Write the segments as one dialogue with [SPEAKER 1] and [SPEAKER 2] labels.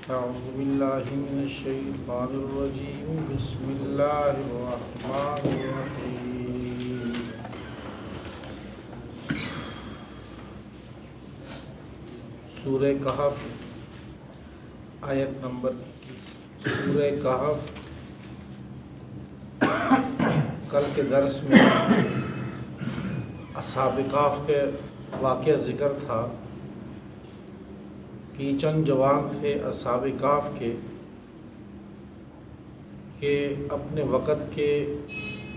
[SPEAKER 1] اعوذ باللہ من الشیطان الرجیم بسم اللہ الرحمن الرحیم سورہ کہف آیت نمبر 21 سورہ کہف کل کے درس میں اصحاب کہف کے واقعہ ذکر تھا کہ چند جوان تھے اصحاب کہف کے کہ اپنے وقت کے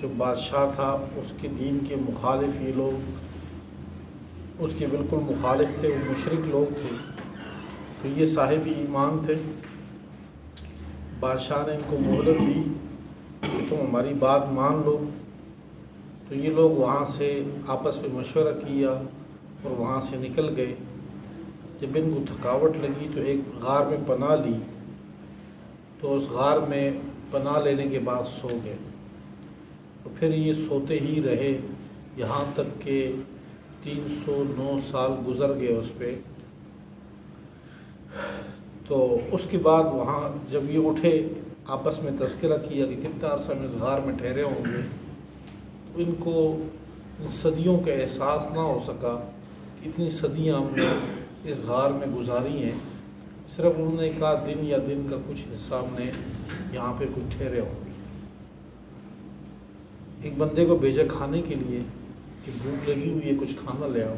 [SPEAKER 1] جو بادشاہ تھا اس کے دین کے مخالف یہ لوگ اس کے بالکل مخالف تھے، وہ مشرک لوگ تھے، تو یہ صاحب ایمان تھے۔ بادشاہ نے ان کو مہلت دی کہ تم ہماری بات مان لو، تو یہ لوگ وہاں سے آپس میں مشورہ کیا اور وہاں سے نکل گئے۔ جب ان کو تھکاوٹ لگی تو ایک غار میں پناہ لی، تو اس غار میں پناہ لینے کے بعد سو گئے، تو پھر یہ سوتے ہی رہے یہاں تک کہ 309 سال گزر گئے اس پہ۔ تو اس کے بعد وہاں جب یہ اٹھے آپس میں تذکرہ کیا کہ کتنا عرصہ میں اس غار میں ٹھہرے ہوں گے، تو ان کو ان صدیوں کا احساس نہ ہو سکا کہ اتنی صدیاں ہم نے اس غار میں گزاری ہیں، صرف انہوں نے کہا دن یا دن کا کچھ حصہ ہم نے یہاں پہ کچھ ٹھہرے ہوں گے۔ ایک بندے کو بھیجا کھانے کے لیے کہ بھوک لگی ہوئی ہے، کچھ کھانا لے آؤ۔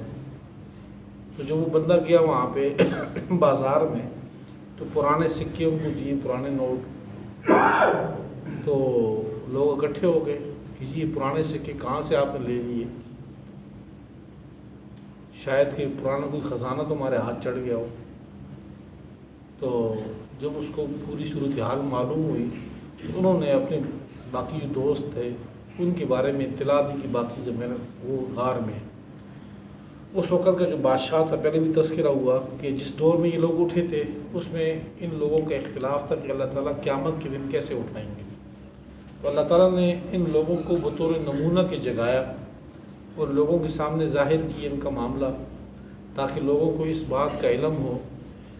[SPEAKER 1] تو جب وہ بندہ گیا وہاں پہ بازار میں، تو پرانے سکے ان کو دیے، پرانے نوٹ، تو لوگ اکٹھے ہو گئے کہ یہ پرانے سکے کہاں سے آپ نے لے لیے، شاید کہ پرانا کوئی خزانہ تمہارے ہاتھ چڑھ گیا ہو۔ تو جب اس کو پوری صورتحال معلوم ہوئی تو انہوں نے اپنے باقی جو دوست تھے ان کے بارے میں اطلاع دی کہ باقی جب میں نے وہ غار میں اس وقت کا جو بادشاہ تھا، پہلے بھی تذکرہ ہوا کہ جس دور میں یہ لوگ اٹھے تھے اس میں ان لوگوں کا اختلاف تھا کہ اللہ تعالیٰ قیامت کے دن کیسے اٹھائیں گے۔ تو اللہ تعالیٰ نے ان لوگوں کو بطور نمونہ کے جگایا اور لوگوں کے سامنے ظاہر کیا ان کا معاملہ، تاکہ لوگوں کو اس بات کا علم ہو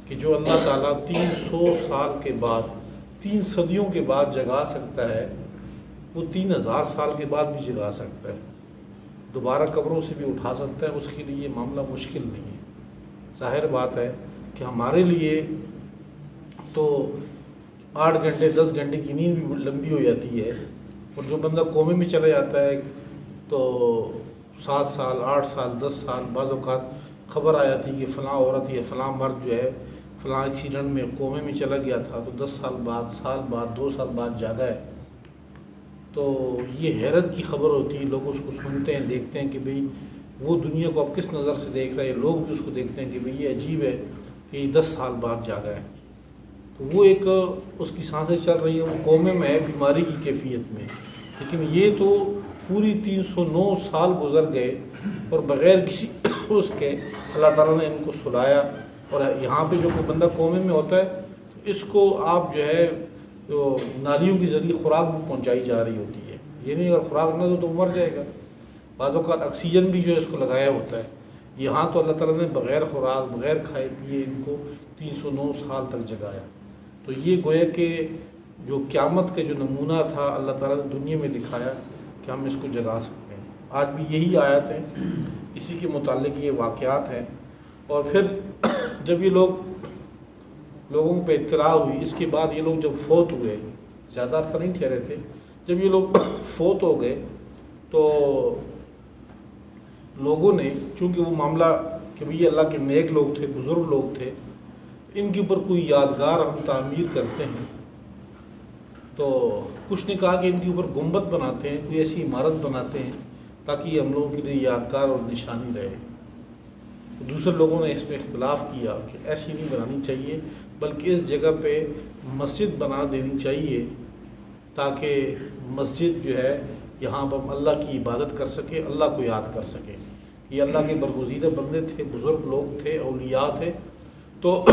[SPEAKER 1] کہ جو اللہ تعالیٰ 300 سال کے بعد، 3 صدیوں کے بعد جگا سکتا ہے، وہ 3000 سال کے بعد بھی جگا سکتا ہے، دوبارہ قبروں سے بھی اٹھا سکتا ہے۔ اس کے لیے یہ معاملہ مشکل نہیں ہے۔ ظاہر بات ہے کہ ہمارے لیے تو 8 گھنٹے 10 گھنٹے کی نیند بھی لمبی ہو جاتی ہے، اور جو بندہ کومے میں چلا جاتا ہے تو 7 سال 8 سال 10 سال، بعض اوقات خبر آ جاتی کہ فلاں عورت یا فلاں مرد جو ہے فلاں ایکسیڈنٹ میں کومے میں چلا گیا تھا، تو 10 سال بعد، سال بعد، 2 سال بعد جاگا ہے۔ تو یہ حیرت کی خبر ہوتی ہے، لوگ اس کو سنتے ہیں، دیکھتے ہیں کہ بھئی وہ دنیا کو اب کس نظر سے دیکھ رہے ہیں، لوگ بھی اس کو دیکھتے ہیں کہ بھئی یہ عجیب ہے کہ یہ 10 سال بعد جاگا ہے۔ تو وہ ایک اس کی سانسیں چل رہی ہیں، وہ کومے میں ہے، بیماری کی کیفیت میں، لیکن یہ تو پوری 309 سال گزر گئے اور بغیر کسی اس کے اللہ تعالیٰ نے ان کو سلایا۔ اور یہاں پہ جو کوئی بندہ کومے میں ہوتا ہے تو اس کو آپ جو ہے نالیوں کے ذریعے خوراک بھی پہنچائی جا رہی ہوتی ہے، یہ نہیں اگر خوراک نہ دو تو مر جائے گا۔ بعض اوقات آکسیجن بھی جو ہے اس کو لگایا ہوتا ہے۔ یہاں تو اللہ تعالیٰ نے بغیر خوراک، بغیر کھائے پیے ان کو 309 سال تک جگایا۔ تو یہ گویا کہ جو قیامت کا جو نمونہ تھا اللہ تعالیٰ نے دنیا میں دکھایا کہ ہم اس کو جگا سکتے ہیں۔ آج بھی یہی آیات ہیں، اسی کے متعلق یہ واقعات ہیں۔ اور پھر جب یہ لوگوں پہ اطلاع ہوئی، اس کے بعد یہ لوگ جب فوت ہوئے، زیادہ عرصہ نہیں ٹھہرے تھے، جب یہ لوگ فوت ہو گئے تو لوگوں نے، چونکہ وہ معاملہ کہ بھئی اللہ کے نیک لوگ تھے، بزرگ لوگ تھے، ان کے اوپر کوئی یادگار ہم تعمیر کرتے ہیں، تو کچھ نے کہا کہ ان کے اوپر گنبد بناتے ہیں، کوئی ایسی عمارت بناتے ہیں تاکہ یہ ہم لوگوں کے لیے یادگار اور نشانی رہے۔ دوسرے لوگوں نے اس میں اختلاف کیا کہ ایسی نہیں بنانی چاہیے، بلکہ اس جگہ پہ مسجد بنا دینی چاہیے تاکہ مسجد جو ہے یہاں پر ہم اللہ کی عبادت کر سکے، اللہ کو یاد کر سکے۔ یہ اللہ کے برگزیدہ بندے تھے، بزرگ لوگ تھے، اولیاء تھے، تو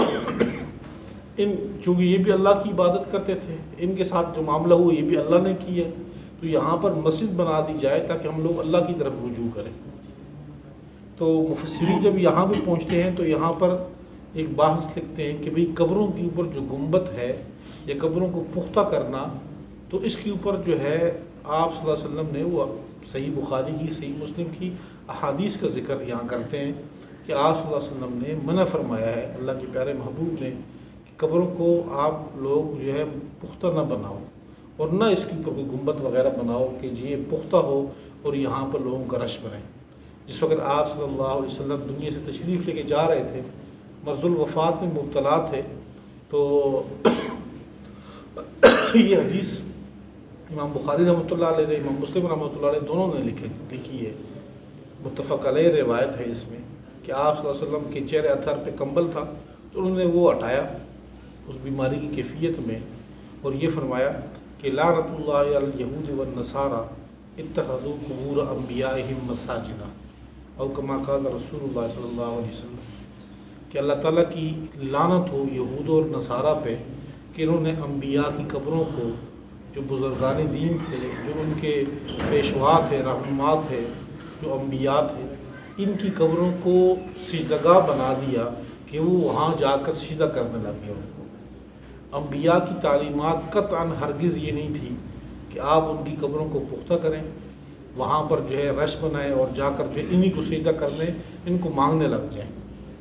[SPEAKER 1] چونکہ یہ بھی اللہ کی عبادت کرتے تھے، ان کے ساتھ جو معاملہ ہوا یہ بھی اللہ نے کیا، تو یہاں پر مسجد بنا دی جائے تاکہ ہم لوگ اللہ کی طرف رجوع کریں۔ تو مفسرین جب یہاں پہ پہنچتے ہیں تو یہاں پر ایک بحث لکھتے ہیں کہ بھئی قبروں کے اوپر جو گنبد ہے یا قبروں کو پختہ کرنا، تو اس کے اوپر جو ہے آپ صلی اللہ علیہ وسلم نے وہ صحیح بخاری کی صحیح مسلم کی احادیث کا ذکر یہاں کرتے ہیں کہ آپ صلی اللہ علیہ وسلم نے منع فرمایا ہے، اللہ کے پیارے محبوب نے، کہ قبروں کو آپ لوگ جو ہے پختہ نہ بناؤ اور نہ اس کے اوپر کوئی گنبد وغیرہ بناؤ کہ یہ پختہ ہو اور یہاں پر لوگوں کا رش بنے۔ جس وقت آپ صلی اللہ علیہ وسلم دنیا سے تشریف لے کے جا رہے تھے، مرض الوفات میں مبتلا تھے، تو یہ حدیث امام بخاری رحمۃ اللہ علیہ، امام مسلم رحمۃ اللہ علیہ دونوں نے لکھی ہے، متفق علیہ روایت ہے اس میں کہ آپ صلی اللہ علیہ وسلم کے چہرے اثر پہ کمبل تھا تو انہوں نے وہ ہٹایا اس بیماری کی کیفیت میں، اور یہ فرمایا کہ لعنت اللہ علی الیہود والنصارى اتخذوا قبور انبیائہم مساجدا، او کما قال رسول اللہ صلی اللہ علیہ وسلم، کہ اللہ تعالیٰ کی لعنت ہو یہود اور نصارہ پہ کہ انہوں نے انبیاء کی قبروں کو، جو بزرگان دین تھے، جو ان کے پیشوا تھے، رہنما تھے، جو انبیاء تھے، ان کی قبروں کو سجدگاہ بنا دیا کہ وہ وہاں جا کر سجدہ کرنے لگ گئے ان کو۔ انبیاء کی تعلیمات قطعاً ہرگز یہ نہیں تھی کہ آپ ان کی قبروں کو پختہ کریں، وہاں پر جو ہے رش بنائیں اور جا کر جو ہے انہی کو سجدہ کرنے، ان کو مانگنے لگ جائیں،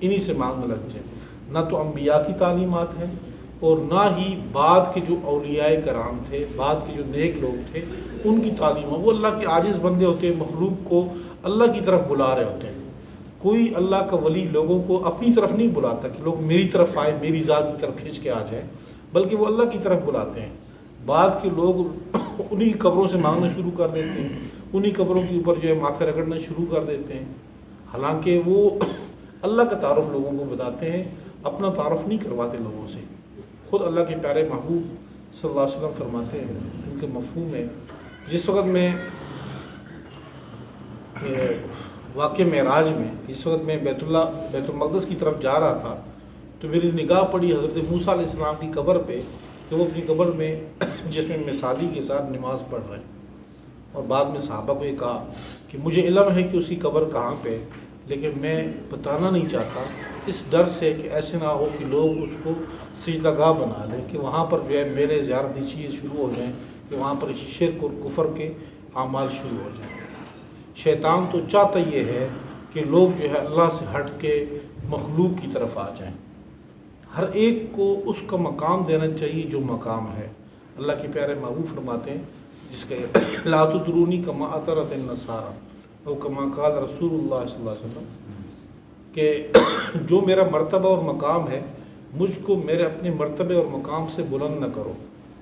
[SPEAKER 1] انہی سے مانگنے لگ جائیں۔ نہ تو انبیاء کی تعلیمات ہیں اور نہ ہی بعد کے جو اولیاء کرام تھے، بعد کے جو نیک لوگ تھے، ان کی تعلیمات۔ وہ اللہ کے عاجز بندے ہوتے ہیں، مخلوق کو اللہ کی طرف بلا رہے ہوتے ہیں۔ کوئی اللہ کا ولی لوگوں کو اپنی طرف نہیں بلاتا کہ لوگ میری طرف آئے، میری ذات کی طرف کھینچ کے آ جائیں، بلکہ وہ اللہ کی طرف بلاتے ہیں۔ بعد کے لوگ انہی قبروں سے مانگنا شروع کر دیتے ہیں، انہی قبروں کے اوپر جو ہے ماتھے رگڑنا شروع کر دیتے ہیں، حالانکہ وہ اللہ کا تعارف لوگوں کو بتاتے ہیں، اپنا تعارف نہیں کرواتے لوگوں سے۔ خود اللہ کے پیارے محبوب صلی اللہ علیہ وسلم فرماتے ہیں، ان کے مفہوم ہے، جس وقت میں واقع معراج میں، جس وقت میں بیت المقدس کی طرف جا رہا تھا، تو میری نگاہ پڑی حضرت موسیٰ علیہ السلام کی قبر پہ کہ وہ اپنی قبر میں جس میں مثالی کے ساتھ نماز پڑھ رہے ہیں، اور بعد میں صحابہ کو یہ کہا کہ مجھے علم ہے کہ اس کی قبر کہاں پہ، لیکن میں بتانا نہیں چاہتا اس ڈر سے کہ ایسے نہ ہو کہ لوگ اس کو سجدہ گاہ بنا لیں، کہ وہاں پر جو ہے میرے زیارتی چیز شروع ہو جائیں، کہ وہاں پر شرک اور کفر کے اعمال شروع ہو جائیں۔ شیطان تو چاہتا یہ ہے کہ لوگ جو ہے اللہ سے ہٹ کے مخلوق کی طرف آ جائیں۔ ہر ایک کو اس کا مقام دینا چاہیے جو مقام ہے۔ اللہ کے پیارے محبوب فرماتے ہیں، جس کا لا تطرونی کما اطرت النصارى او کما قال رسول اللہ صلی اللہ علیہ وسلم، کہ جو میرا مرتبہ اور مقام ہے، مجھ کو میرے اپنے مرتبے اور مقام سے بلند نہ کرو۔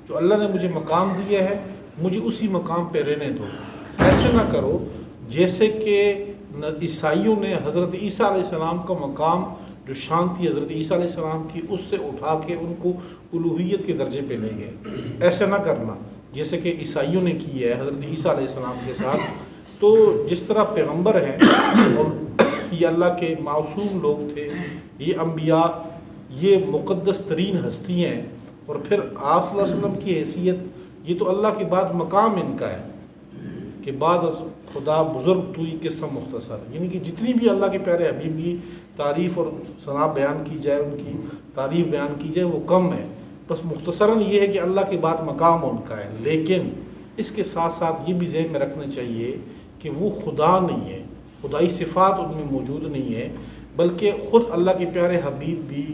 [SPEAKER 1] جو اللہ نے مجھے مقام دیا ہے، مجھے اسی مقام پہ رہنے دو۔ ایسے نہ کرو جیسے کہ عیسائیوں نے حضرت عیسیٰ علیہ السلام کا مقام، جو شان تھی حضرت عیسیٰ علیہ السلام کی، اس سے اٹھا کے ان کو الوہیت کے درجے پہ لے گئے۔ ایسا نہ کرنا جیسے کہ عیسائیوں نے کی ہے حضرت عیسیٰ علیہ السلام کے ساتھ۔ تو جس طرح پیغمبر ہیں اور یہ اللہ کے معصوم لوگ تھے، یہ انبیاء، یہ مقدس ترین ہستی ہیں، اور پھر آپ صلی اللہ علیہ وسلم کی حیثیت، یہ تو اللہ کے بعد مقام ان کا ہے کہ بعد از خدا بزرگ توئی قصہ مختصر، یعنی کہ جتنی بھی اللہ کے پیارے حبیب کی تعریف اور ثنا بیان کی جائے، ان کی تعریف بیان کی جائے، وہ کم ہے۔ بس مختصراً یہ ہے کہ اللہ کے بعد مقام ان کا ہے، لیکن اس کے ساتھ ساتھ یہ بھی ذہن میں رکھنا چاہیے کہ وہ خدا نہیں ہے، خدائی صفات ان میں موجود نہیں ہے، بلکہ خود اللہ کے پیارے حبیب بھی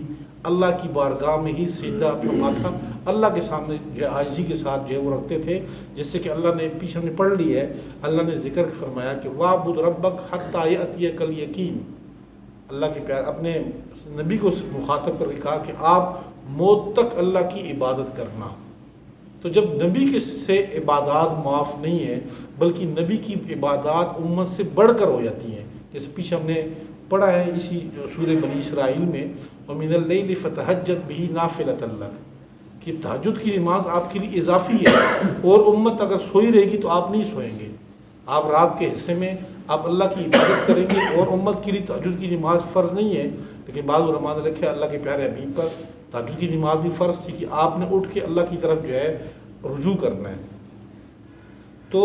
[SPEAKER 1] اللہ کی بارگاہ میں ہی سجدہ اپنا ماتھا اللہ کے سامنے جو ہے عاجزی کے ساتھ جو ہے وہ رکھتے تھے، جس سے کہ اللہ نے پیچھے ہم نے پڑھ لی ہے، اللہ نے ذکر فرمایا کہ وَاعْبُدْ رَبَّكَ حَتَّىٰ يَأْتِيَكَ الْيَقِينُ۔ اللہ کے پیار اپنے نبی کو مخاطب کر کے کہا کہ آپ موت تک اللہ کی عبادت کرنا۔ تو جب نبی کے سے عبادات معاف نہیں ہیں، بلکہ نبی کی عبادات امت سے بڑھ کر ہو جاتی ہیں، جیسے پیچھے ہم نے پڑھا ہے اسی سورہ بنی اسرائیل میں، وَمِنَ اللَّيْلِ فَتَهَجَّدْ بِهِ نَافِلَةً لَكَ، کہ تہجد کی نماز آپ کے لیے اضافی ہے، اور امت اگر سوئی رہے گی تو آپ نہیں سوئیں گے۔ آپ رات کے حصے میں آپ اللہ کی عبادت کریں گے، اور امت کے لیے تہجد کی نماز فرض نہیں ہے، لیکن بعض علماء نے لکھا اللہ کے پیارے حبیب پر تہجد کی نماز بھی فرض تھی کہ آپ نے اٹھ کے اللہ کی طرف جو ہے رجوع کرنا ہے۔ تو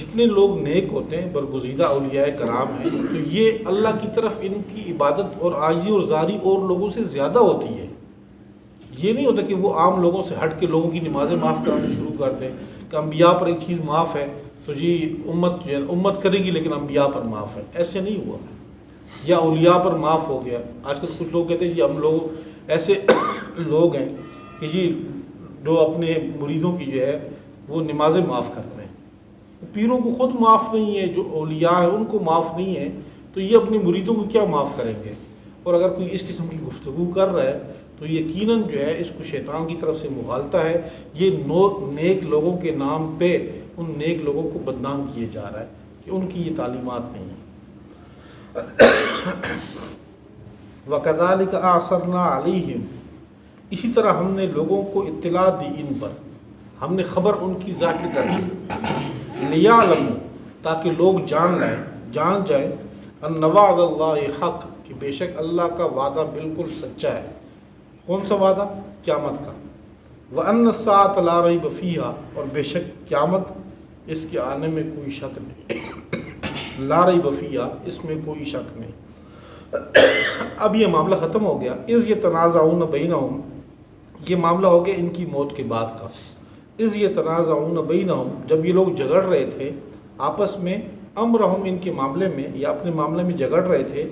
[SPEAKER 1] جتنے لوگ نیک ہوتے ہیں برگزیدہ اولیاء کرام ہیں تو یہ اللہ کی طرف ان کی عبادت اور عاجزی اور زاری اور لوگوں سے زیادہ ہوتی ہے. یہ نہیں ہوتا کہ وہ عام لوگوں سے ہٹ کے لوگوں کی نمازیں معاف کرانا شروع کر دیں کہ انبیاء پر ایک چیز معاف ہے تو جی امت کرے گی لیکن انبیاء پر معاف ہے. ایسے نہیں ہوا. یا اولیاء پر معاف ہو گیا. آج کل کچھ لوگ کہتے ہیں جی ہم لوگ ایسے لوگ ہیں کہ جی جو اپنے مریدوں کی جو ہے وہ نمازیں معاف کرتے ہیں. پیروں کو خود معاف نہیں ہے, جو اولیاء ہیں ان کو معاف نہیں ہے, تو یہ اپنے مریدوں کو کیا معاف کریں گے. اور اگر کوئی اس قسم کی گفتگو کر رہا ہے تو یقیناً جو ہے اس کو شیطان کی طرف سے مغالطہ ہے. یہ نیک لوگوں کے نام پہ ان نیک لوگوں کو بدنام کیے جا رہا ہے کہ ان کی یہ تعلیمات نہیں ہیں. وَكَذَلِكَ أَعْثَرْنَا عَلَيْهِمْ, اسی طرح ہم نے لوگوں کو اطلاع دی ان پر, ہم نے خبر ان کی ظاہر کر دی. لِيَعْلَمُوا, تاکہ لوگ جان جائیں أَنَّ وَعْدَ اللَّهِ حق, کہ بے شک اللہ کا وعدہ بالکل سچا ہے. کون سا وعدہ؟ قیامت کا. وَأَنَّ السَّاعَةَ لَا رَيْبَ فِيهَا, اور بے شک قیامت اس کے آنے میں کوئی شک نہیں. لا ریب فیہا, اس میں کوئی شک نہیں. اب یہ معاملہ ختم ہو گیا. اذ یتنازعون بینہم, یہ معاملہ ہو گیا ان کی موت کے بعد کا. اذ یتنازعون بینہم, جب یہ لوگ جھگڑ رہے تھے آپس میں, امرہم, ان کے معاملے میں یا اپنے معاملے میں جھگڑ رہے تھے.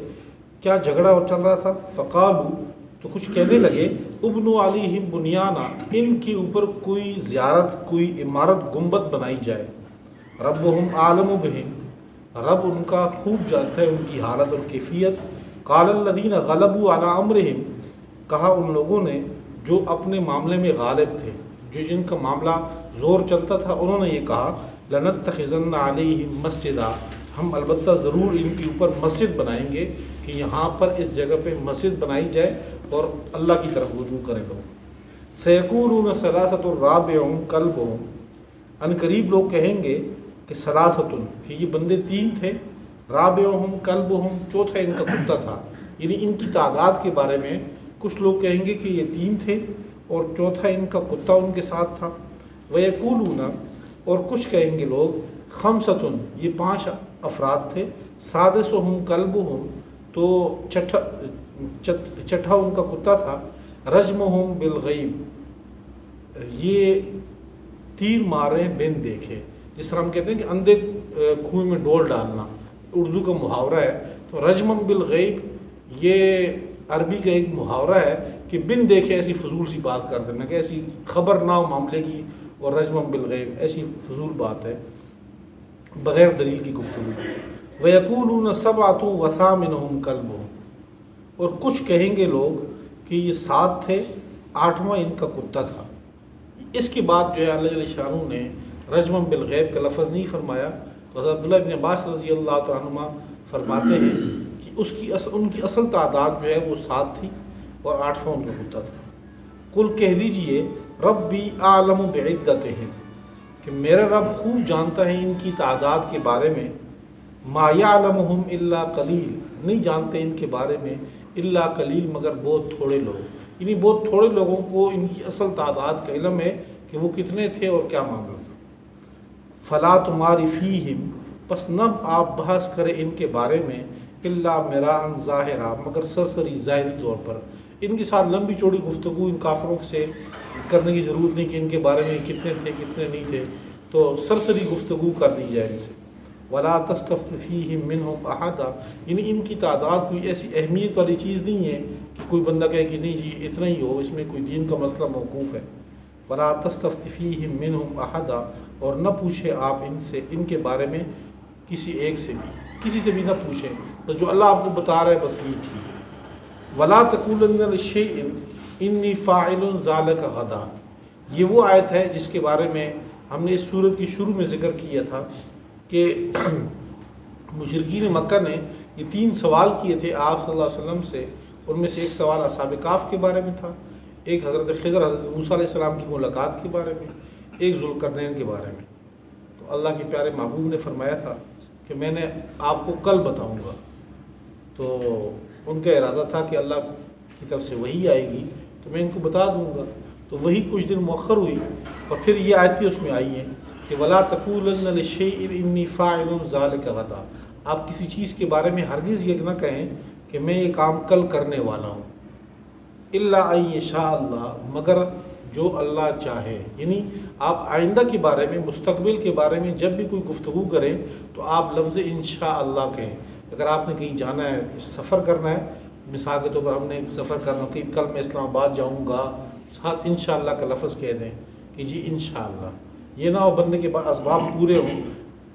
[SPEAKER 1] کیا جھگڑا چل رہا تھا؟ فقالو, تو کچھ کہنے لگے, ابنوا علیہم بنیانا, ان کے اوپر کوئی زیارت, کوئی عمارت, گنبد بنائی جائے. ربہم عالم بہم, رب ان کا خوب جانتا ہے ان کی حالت اور کیفیت. قال الذین غلبوا علی امرہم, کہا ان لوگوں نے جو اپنے معاملے میں غالب تھے, جو جن کا معاملہ زور چلتا تھا, انہوں نے یہ کہا, لنتخذن علیہم مسجدا, ہم البتہ ضرور ان کے اوپر مسجد بنائیں گے کہ یہاں پر اس جگہ پہ مسجد بنائی جائے اور اللہ کی طرف رجوع کریں لوگ. سیقولون ثلاثۃ رابعہم کلبہم, ان قریب لوگ کہیں گے کہ ثلاثۃ, کہ یہ بندے تین تھے, رابعہم کلبہم, چوتھا ان کا کتا تھا. یعنی ان کی تعداد کے بارے میں کچھ لوگ کہیں گے کہ یہ تین تھے اور چوتھا ان کا کتا ان کے ساتھ تھا. ویقولون, اور کچھ کہیں گے لوگ, خمسۃ, یہ 5 افراد تھے, سادسہم کلبہم, تو چھٹا ان کا کتا تھا, رجمہم بالغیب, یہ تیر مارے بن دیکھے. جس طرح ہم کہتے ہیں کہ اندھے کنویں میں ڈول ڈالنا, اردو کا محاورہ ہے. تو رجمم بالغیب یہ عربی کا ایک محاورہ ہے کہ بن دیکھے ایسی فضول سی بات کر دینا, کہ ایسی خبر نہ ہو معاملے کی, اور رجمم بالغیب ایسی فضول بات ہے, بغیر دلیل کی گفتگو. وَيَقُولُونَ سَبْعَةٌ وَثَامِنُهُمْ كَلْبُهُمْ, اور کچھ کہیں گے لوگ کہ یہ 7 تھے, 8واں ان کا کتا تھا. اس کے بعد جو ہے اللہ جل شانہ نے رجمم بالغیب کا لفظ نہیں فرمایا. تو حضرت عبداللہ ابن عباس رضی اللہ تعالیٰ عنہما فرماتے ہیں کہ ان کی اصل تعداد جو ہے وہ 7 تھی اور 8واں ان کا کتا تھا. قل کہہ دیجئے, ربی اعلم بعدتہم, کہ میرا رب خوب جانتا ہے ان کی تعداد کے بارے میں. ما یعلمہم الا قلیل, نہیں جانتے ان کے بارے میں الا قلیل, مگر بہت تھوڑے لوگ. یعنی بہت تھوڑے لوگوں کو ان کی اصل تعداد کا علم ہے کہ وہ کتنے تھے اور کیا معاملہ تھا. فلا تماری فیہم, پس نہ آپ بحث کریں ان کے بارے میں, الا مراء ظاہرا, مگر سرسری ظاہری طور پر. ان کے ساتھ لمبی چوڑی گفتگو ان کافروں سے کرنے کی ضرورت نہیں کہ ان کے بارے میں کتنے تھے کتنے نہیں تھے, تو سرسری گفتگو کر دی جائے ان سے. ولا تستفت فیہم منہم احدا, یعنی ان کی تعداد کوئی ایسی اہمیت والی چیز نہیں ہے کہ کوئی بندہ کہے کہ نہیں جی اتنا ہی ہو, اس میں کوئی دین کا مسئلہ موقوف ہے. ولا تستفت فیہم منہم احدا, اور نہ پوچھیں آپ ان سے ان کے بارے میں کسی ایک سے بھی, کسی سے بھی نہ پوچھیں, تو جو اللہ آپ کو بتا رہا ہے بس یہ ٹھیک ہے. ولا تقولن لشیء انی فاعل ذلک غدا, یہ وہ آیت ہے جس کے بارے میں ہم نے اس سورت کی شروع میں ذکر کیا تھا کہ مشرکین مکہ نے یہ 3 سوال کیے تھے آپ صلی اللہ علیہ وسلم سے. ان میں سے ایک سوال اصحاب کہف کے بارے میں تھا, ایک حضرت خضر حضرت موسیٰ علیہ السلام کی ملاقات کے بارے میں, ایک ذوالقرنین کے بارے میں. تو اللہ کے پیارے محبوب نے فرمایا تھا کہ میں نے آپ کو کل بتاؤں گا. تو ان کا ارادہ تھا کہ اللہ کی طرف سے وحی آئے گی تو میں ان کو بتا دوں گا. تو وہی کچھ دن مؤخر ہوئی اور پھر یہ آیتیں اس میں آئی ہیں کہ ولا تقولن لشیء انی فاعل ذلک غدا، آپ کسی چیز کے بارے میں ہرگز یہ نہ کہیں کہ میں یہ کام کل کرنے والا ہوں، الا ان یشاء اللہ، مگر جو اللہ چاہے. یعنی آپ آئندہ کے بارے میں، مستقبل کے بارے میں جب بھی کوئی گفتگو کریں تو آپ لفظ انشاء اللہ کہیں. اگر آپ نے کہیں جانا ہے، سفر کرنا ہے، مثال کے طور پر ہم نے ایک سفر کرنا کہ کل میں اسلام آباد جاؤں گا، ساتھ انشاءاللہ کا لفظ کہہ دیں کہ جی انشاءاللہ. یہ نہ ہو بندے کے پاس اسباب پورے ہوں،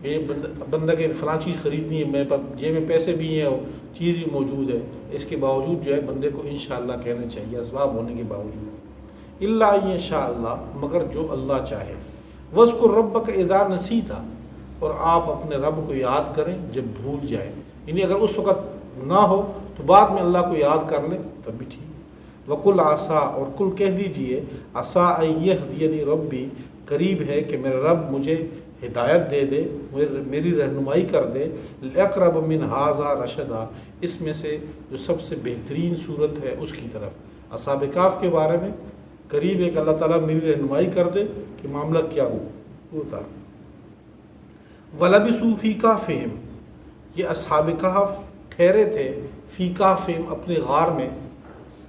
[SPEAKER 1] یہ بندہ کے فلاں چیز خریدنی ہے، میرے پاس جیب میں پیسے بھی ہیں، چیز بھی موجود ہے، اس کے باوجود جو ہے بندے کو انشاءاللہ کہنا چاہیے اسباب ہونے کے باوجود. الا ان شاء اللہ، مگر جو اللہ چاہے. وذکر ربک اذا نسیت، اور آپ اپنے رب کو یاد کریں جب بھول جائیں. یعنی اگر اس وقت نہ ہو تو بعد میں اللہ کو یاد کر لیں تب بھی ٹھیک. وقل عسا، اور کل کہہ دیجئے عسا ان یہدینی ربی، قریب ہے کہ میرا رب مجھے ہدایت دے دے، میری رہنمائی کر دے. اقرب من ھذا رشدا، اس میں سے جو سب سے بہترین صورت ہے اس کی طرف. اصحاب کہف کے بارے میں قریب ہے کہ اللہ تعالیٰ میری رہنمائی کر دے کہ معاملہ کیا ہوتا. وَلَبِثُوا فِي كَهْفِهِمْ، یہ اصحاب کہف ٹھہرے تھے فی کہفہم، اپنے غار میں.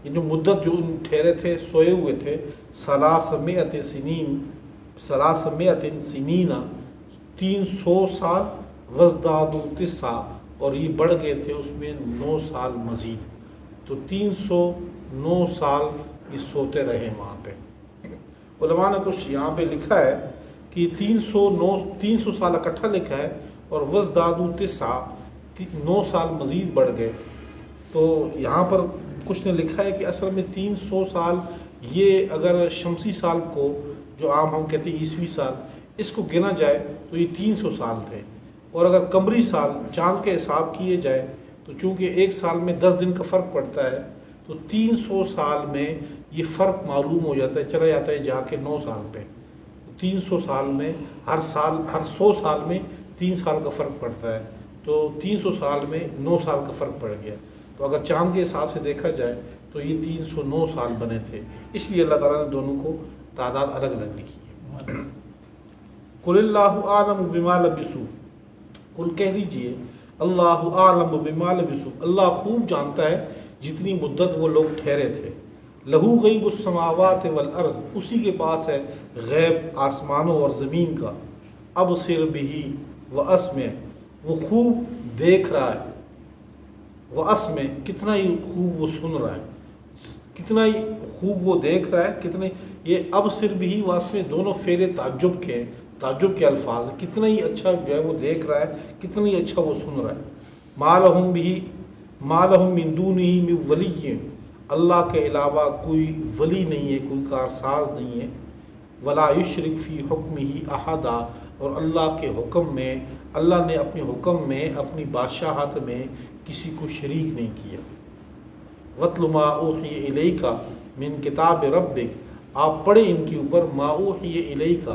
[SPEAKER 1] یہ جو مدت جو ان ٹھہرے تھے، سوئے ہوئے تھے، 300 سنین، 300 سنین، 300 سال، وازدادوا 9، اور یہ بڑھ گئے تھے اس میں 9 سال مزید. تو 309 سال یہ سوتے رہے وہاں پہ. علماء نے کچھ یہاں پہ لکھا ہے کہ 300 سال اکٹھا لکھا ہے، اور وازدادوا 9 سال مزید بڑھ گئے. تو یہاں پر کچھ نے لکھا ہے کہ اصل میں 300 سال یہ اگر شمسی سال کو، جو عام ہم کہتے ہیں عیسوی سال، اس کو گنا جائے تو یہ 300 سال تھے. اور اگر قمری سال چاند کے حساب کیے جائے تو چونکہ ایک سال میں 10 دن کا فرق پڑتا ہے، تو 300 سال میں یہ فرق معلوم ہو جاتا ہے، چلا جاتا ہے جا کے 9 سال پہ. 300 سال میں ہر 100 سال میں 3 سال کا فرق پڑتا ہے، تو 300 سال میں 9 سال کا فرق پڑ گیا. تو اگر چاند کے حساب سے دیکھا جائے تو یہ 309 سال بنے تھے. اس لیے اللہ تعالیٰ نے دونوں کو تعداد الگ الگ لکھی ہے. قل اللہ اعلم بما لبثوا، قل کہہ دیجئے اللہ اعلم بما لبثوا، اللہ خوب جانتا ہے جتنی مدت وہ لوگ ٹھہرے تھے. لہو غیب السماوات والارض، اسی کے پاس ہے غیب آسمانوں اور زمین کا. ابصر بہ واسمع، وہ خوب دیکھ رہا ہے. واسمع، کتنا ہی خوب وہ سن رہا ہے، کتنا ہی خوب وہ دیکھ رہا ہے. کتنے یہ ابصر بہ واسمع دونوں فعل تعجب کے ہیں، تعجب کے الفاظ ہیں. کتنا ہی اچھا جو ہے وہ دیکھ رہا ہے، کتنا ہی اچھا وہ سن رہا ہے. ما لہم من دونہ من ولی، اللہ کے علاوہ کوئی ولی نہیں ہے، کوئی کارساز نہیں ہے. ولا یشرک فی حکمہ احدا، اور اللہ کے حکم میں، اللہ نے اپنے حکم میں، اپنی بادشاہت میں کسی کو شریک نہیں کیا. وَاتْلُ مَا أُوحِیَ إِلَيْكَ مِن کتاب ربک، آپ پڑھیں ان کے اوپر ما اوحی الیک،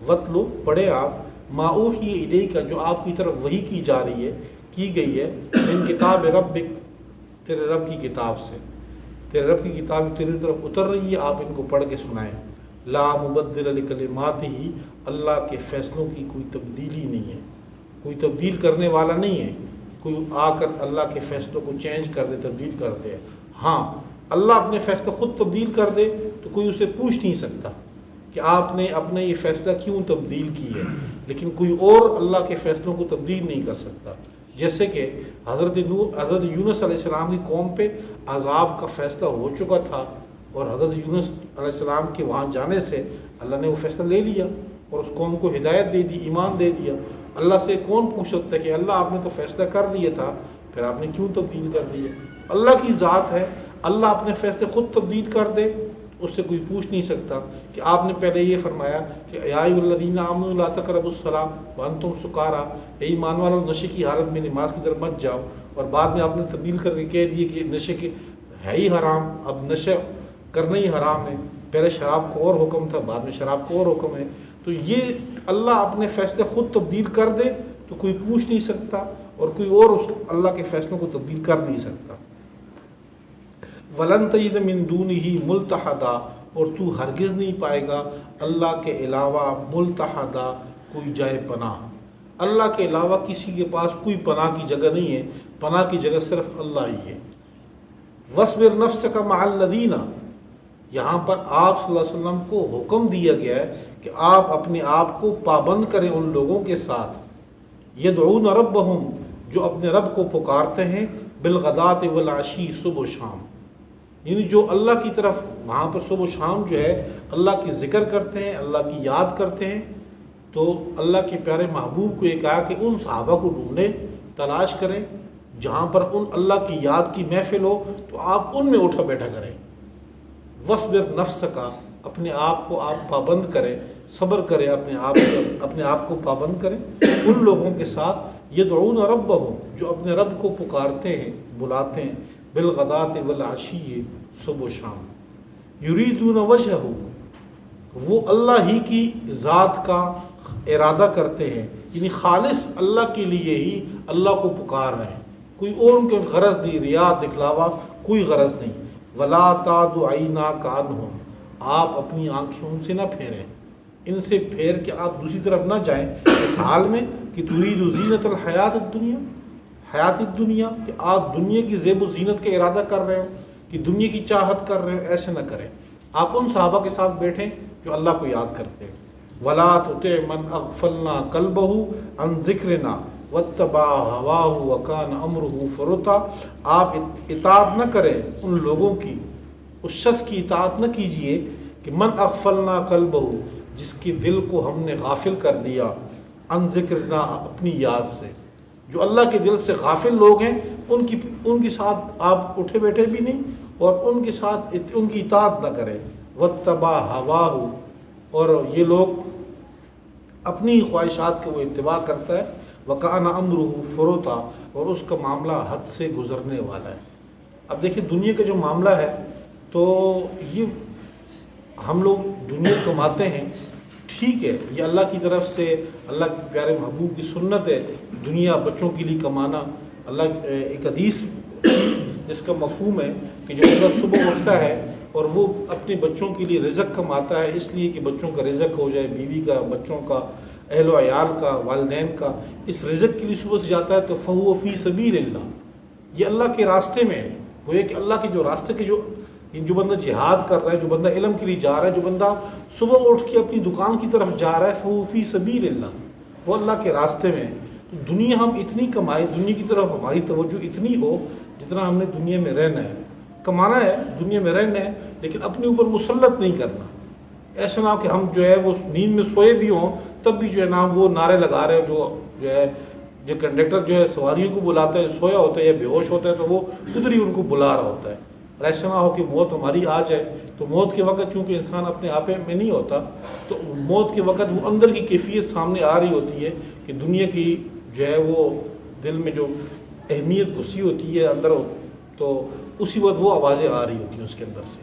[SPEAKER 1] وَاتْلُ پڑھیں آپ ما اوحی الیک، جو آپ کی طرف وحی کی جا رہی ہے، کی گئی ہے، من کتاب ربک، تیرے رب کی کتاب سے. تیرے رب کی کتاب تیری طرف اتر رہی ہے، آپ ان کو پڑھ کے سنائیں. لا مبدل لکلماتہ، اللہ کے فیصلوں کی کوئی تبدیلی نہیں ہے، کوئی تبدیل کرنے والا نہیں ہے. کوئی آ کر اللہ کے فیصلوں کو چینج کر دے، تبدیل کر دے. ہاں اللہ اپنے فیصلے خود تبدیل کر دے تو کوئی اسے پوچھ نہیں سکتا کہ آپ نے اپنا یہ فیصلہ کیوں تبدیل کی ہے، لیکن کوئی اور اللہ کے فیصلوں کو تبدیل نہیں کر سکتا. جیسے کہ حضرت یونس علیہ السلام کی قوم پہ عذاب کا فیصلہ ہو چکا تھا، اور حضرت یونس علیہ السلام کے وہاں جانے سے اللہ نے وہ فیصلہ لے لیا اور اس قوم کو ہدایت دے دی، ایمان دے دیا. اللہ سے کون پوچھ سکتا ہے کہ اللہ آپ نے تو فیصلہ کر دیا تھا، پھر آپ نے کیوں تبدیل کر دیا؟ اللہ کی ذات ہے، اللہ اپنے فیصلے خود تبدیل کر دے، اس سے کوئی پوچھ نہیں سکتا کہ آپ نے پہلے یہ فرمایا کہ یا ایھا الذین آمنوا لا تقربوا الصلاۃ وانتم سکارا، اے ایمان والو نشے کی حالت میں نماز کی طرف مت جاؤ، اور بعد میں آپ نے تبدیل کر کے کہہ دیے کہ نشے کے ہے ہی حرام، اب نشہ کرنا ہی حرام ہے. پہلے شراب کو اور حکم تھا، بعد میں شراب کو اور حکم ہے. تو یہ اللہ اپنے فیصلے خود تبدیل کر دے تو کوئی پوچھ نہیں سکتا، اور کوئی اور اس اللہ کے فیصلوں کو تبدیل کر نہیں سکتا. وَلَن تَجِدَ مِن دُونِهِ مُلْتَحَدًا، اور تو ہرگز نہیں پائے گا اللہ کے علاوہ ملتحدہ کوئی جائے پناہ، اللہ کے علاوہ کسی کے پاس کوئی پناہ کی جگہ نہیں ہے، پناہ کی جگہ صرف اللہ ہی ہے۔ وَاصْبِرْ نَفْسَكَ مَعَ الَّذِينَ، یہاں پر آپ صلی اللہ علیہ وسلم کو حکم دیا گیا ہے کہ آپ اپنے آپ کو پابند کریں ان لوگوں کے ساتھ، یدعون ربہم، جو اپنے رب کو پکارتے ہیں، بالغداۃ والعشی، صبح و شام، یعنی جو اللہ کی طرف وہاں پر صبح و شام جو ہے اللہ کی ذکر کرتے ہیں، اللہ کی یاد کرتے ہیں۔ تو اللہ کے پیارے محبوب کو یہ کہا کہ ان صحابہ کو ڈھونڈیں، تلاش کریں جہاں پر ان اللہ کی یاد کی محفل ہو، تو آپ ان میں اٹھا بیٹھا کریں۔ وَاصْبِرْ نَفْسَكَ، اپنے آپ کو آپ پابند کریں، صبر کریں، اپنے آپ کو پابند کریں ان لوگوں کے ساتھ، یدعون ربہم، جو اپنے رب کو پکارتے ہیں، بلاتے ہیں، بالغداۃ والعشی، صبح و شام، یریدون وجہہ، وہ اللہ ہی کی ذات کا ارادہ کرتے ہیں، یعنی خالص اللہ کے لیے ہی اللہ کو پکار رہے ہیں، کوئی اور ان کے غرض نہیں، ریا دکھلاوا کوئی غرض نہیں۔ ولا تعد عیناک عنہم، آپ اپنی آنکھیں ان سے نہ پھیریں، ان سے پھیر کے آپ دوسری طرف نہ جائیں، اس حال میں کہ ترید زینت الحیات الدنیا، حیات الدنیا، کہ آپ دنیا کی زیب و زینت کا ارادہ کر رہے ہو، کہ دنیا کی چاہت کر رہے ہو، ایسے نہ کریں۔ آپ ان صحابہ کے ساتھ بیٹھیں جو اللہ کو یاد کرتے ہیں۔ ولا تطع من اغفلنا قلبہ عن ذکرنا واتبع ہواہ وکان امرہ فرطا، آپ اطاعت نہ کریں ان لوگوں کی، اس شخص کی اطاعت نہ کیجئے کہ من اغفلنا قلبہ، جس کے دل کو ہم نے غافل کر دیا، عن ذکرنا، اپنی یاد سے۔ جو اللہ کے دل سے غافل لوگ ہیں ان کے ساتھ آپ اٹھے بیٹھے بھی نہیں، اور ان کے ساتھ ان کی اطاعت نہ کریں۔ واتبع ہواہ، اور یہ لوگ اپنی خواہشات کا وہ اتباع کرتا ہے، وکان امرہ فرطا، اور اس کا معاملہ حد سے گزرنے والا ہے۔ اب دیکھیں دنیا کا جو معاملہ ہے، تو یہ ہم لوگ دنیا کماتے ہیں، ٹھیک ہے، یہ اللہ کی طرف سے، اللہ کے پیارے محبوب کی سنت ہے دنیا بچوں کے لیے کمانا۔ اللہ ایک حدیث جس کا مفہوم ہے کہ جو بندہ صبح اٹھتا ہے اور وہ اپنے بچوں کے لیے رزق کماتا ہے، اس لیے کہ بچوں کا رزق ہو جائے، بیوی کا، بچوں کا، اہل و عیال کا، والدین کا، اس رزق کے لیے صبح سے جاتا ہے، تو فہو فی سبیل اللہ، یہ اللہ کے راستے میں ہے۔ وہ یہ کہ اللہ کے جو راستے کے جو بندہ جہاد کر رہا ہے، جو بندہ علم کے لیے جا رہا ہے، جو بندہ صبح اٹھ کے اپنی دکان کی طرف جا رہا ہے، فہو فی سبیل اللہ، وہ اللہ کے راستے میں ہے۔ تو دنیا ہم اتنی کمائے، دنیا کی طرف ہماری توجہ اتنی ہو جتنا ہم نے دنیا میں رہنا ہے، کمانا ہے، دنیا میں رہنا ہے، لیکن اپنے اوپر مسلط نہیں کرنا۔ ایسا نہ ہو کہ ہم جو ہے وہ نیند میں سوئے بھی ہوں تب بھی جو ہے نا وہ نعرے لگا رہے ہیں، جو ہے جو کنڈکٹر جو ہے سواریوں کو بلاتا ہے، سویا ہوتا ہے یا بے ہوش ہوتا ہے، تو وہ ادھر ہی ان کو بلا رہا ہوتا ہے۔ اور ایسا نہ ہو کہ موت ہماری آ جائے، تو موت کے وقت چونکہ انسان اپنے آپ میں نہیں ہوتا، تو موت کے وقت وہ اندر کی کیفیت سامنے آ رہی ہوتی ہے کہ دنیا کی جو ہے وہ دل میں جو اہمیت گھسی ہوتی ہے اندر، تو اسی وقت وہ آوازیں آ رہی ہوتی ہیں اس کے اندر سے۔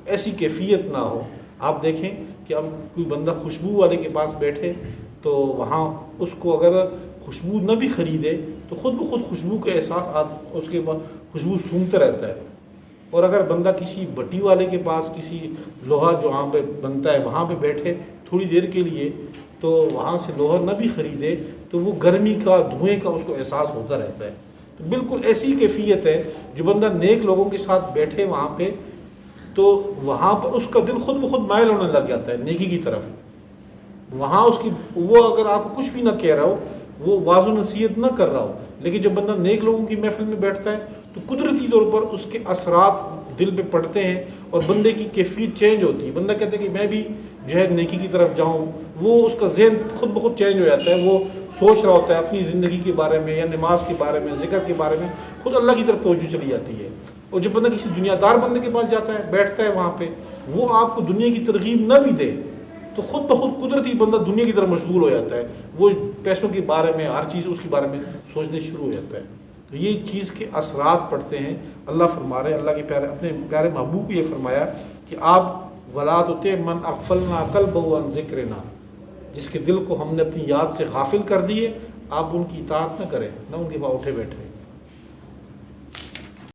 [SPEAKER 1] ایسی کیفیت نہ ہو۔ آپ دیکھیں کہ اب کوئی بندہ خوشبو والے کے پاس بیٹھے تو وہاں اس کو اگر خوشبو نہ بھی خریدے تو خود بخود خوشبو کے احساس اس کے بعد خوشبو سونگتا رہتا ہے۔ اور اگر بندہ کسی بٹی والے کے پاس، کسی لوہا جو وہاں پہ بنتا ہے وہاں پہ بیٹھے تھوڑی دیر کے لیے، تو وہاں سے لوہا نہ بھی خریدے تو وہ گرمی کا، دھوئیں کا اس کو احساس ہوتا رہتا ہے۔ تو بالکل ایسی کیفیت ہے، جو بندہ نیک لوگوں کے ساتھ بیٹھے وہاں پہ، تو وہاں پر اس کا دل خود بخود مائل ہونے لگ جاتا ہے نیکی کی طرف۔ وہاں اس کی وہ اگر آپ کو کچھ بھی نہ کہہ رہا ہو، وہ واضح نصیحت نہ کر رہا ہو، لیکن جب بندہ نیک لوگوں کی محفل میں بیٹھتا ہے تو قدرتی طور پر اس کے اثرات دل پہ پڑتے ہیں اور بندے کی کیفیت چینج ہوتی ہے۔ بندہ کہتا ہے کہ میں بھی جو ہے نیکی کی طرف جاؤں، وہ اس کا ذہن خود بخود چینج ہو جاتا ہے، وہ سوچ رہا ہوتا ہے اپنی زندگی کے بارے میں یا نماز کے بارے میں، ذکر کے بارے میں، خود اللہ کی طرف توجہ چلی جاتی ہے۔ اور جب بندہ کسی دنیا دار بندے کے پاس جاتا ہے، بیٹھتا ہے وہاں پہ، وہ آپ کو دنیا کی ترغیب نہ بھی دے تو خود بخود قدرتی بندہ دنیا کی طرف مشغول ہو جاتا ہے، وہ پیسوں کے بارے میں، ہر چیز اس کے بارے میں سوچنے شروع ہو جاتا ہے۔ تو یہ چیز کے اثرات پڑتے ہیں۔ اللہ فرما رہے ہیں، اللہ کے پیارے اپنے پیارے محبوب کو یہ فرمایا کہ آپ وَلَا تُطِعْ مَنْ أَغْفَلْنَا قَلْبَهُ عَنْ ذِكْرِنَا، جس کے دل کو ہم نے اپنی یاد سے غافل کر دیے، آپ ان کی اطاعت نہ کریں، نہ ان کے پاس اٹھے بیٹھے۔